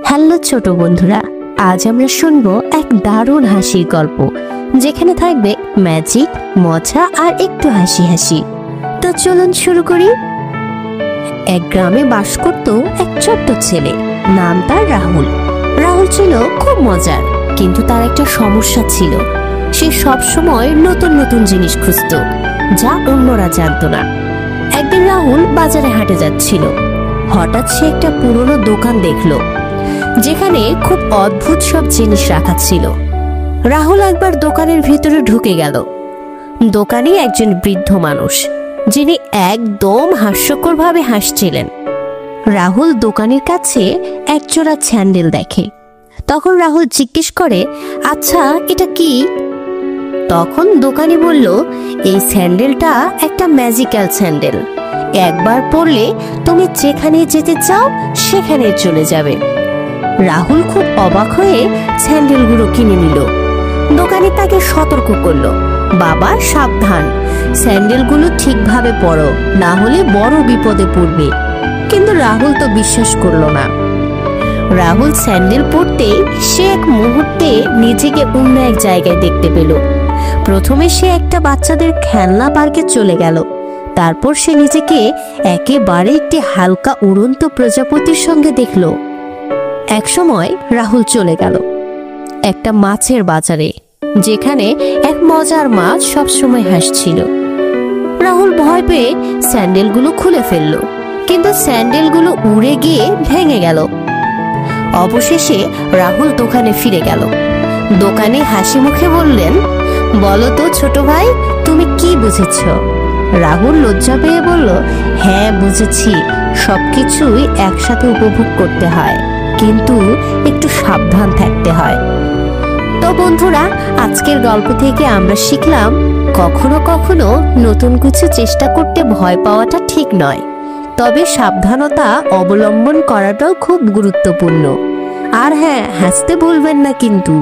Hello ছোট বন্ধুরা, আজ আমরা শুনবো এক দারুণ হাসির গল্প যেখানে থাকবে ম্যাজিক, মজা আর একটু হাসি হাসি। তো চলুন শুরু করি। এক গ্রামে বাস করত এক ছোট্ট ছেলে, নাম তার রাহুল। রাহুল ছিল খুব মজার, কিন্তু তার একটা সমস্যা ছিল। সে সব সময় নতুন নতুন জিনিস খুঁজত, যা অন্যরা জানতো না। একদিন রাহুল বাজারে হাঁটে যাচ্ছিল। হঠাৎ সে একটা পুরনো দোকান দেখলো, যেখানে খুব অদ্ভুত সব জিনিস রাখা ছিল। রাহুল একবার দোকানের ভিতরে ঢুকে গেল। দোকানে একজন বৃদ্ধ মানুষ, যিনি একদম হাস্যকরভাবে হাসছিলেন। রাহুল দোকানের কাছে এক জোড়া স্যান্ডেল দেখে। তখন রাহুল জিজ্ঞেস করে, আচ্ছা এটা কি? তখন দোকানি বলল, এই স্যান্ডেলটা একটা ম্যাজিক্যাল স্যান্ডেল। একবার পরলে তুমি যেখানে যেতে চাও সেখানে চলে যাবে। রাহুল খুব অবাক হয়ে স্যান্ডেলগুলো কিনে নিল। দোকানি তাকে সতর্ক করলো, বাবা সাবধান, স্যান্ডেলগুলো ঠিকভাবে পরো, না হলে বড় বিপদে পড়বে। কিন্তু রাহুল তো বিশ্বাস করলো না। রাহুল স্যান্ডেল পরতে সে এক মুহূর্তে নিজেকে অন্য এক জায়গায় দেখতে পেল। প্রথমে সে একটা বাচ্চাদের খেলনা পার্কে চলে গেল। তারপর সে নিজেকে একেবারে একটি হালকা উড়ন্ত প্রজাপতির সঙ্গে দেখল। একসময় রাহুল চলে গেল একটা মাছের বাজারে, যেখানে এক মজার মাছ সবসময় হাসছিল। রাহুল ভয় পেয়ে স্যান্ডেলগুলো খুলে ফেলল, কিন্তু স্যান্ডেলগুলো উড়ে গিয়ে ভেঙে গেল। অবশেষে রাহুল দোকানে ফিরে গেল। দোকানে হাসি মুখে বললেন, বলো তো ছোট ভাই, তুমি কি বুঝেছ? রাহুল লজ্জা পেয়ে বলল, হ্যাঁ বুঝেছি, সবকিছুই একসাথে উপভোগ করতে হয়, কিন্তু একটু সাবধান থাকতে হয়। তো বন্ধুরা, আজকের গল্প থেকে আমরা শিখলাম, কখনো কখনো নতুন কিছু চেষ্টা করতে ভয় পাওয়াটা ঠিক নয়, তবে সাবধানতা অবলম্বন করাটাও খুব গুরুত্বপূর্ণ। আর হ্যাঁ, হাসতে ভুলবেন না কিন্তু।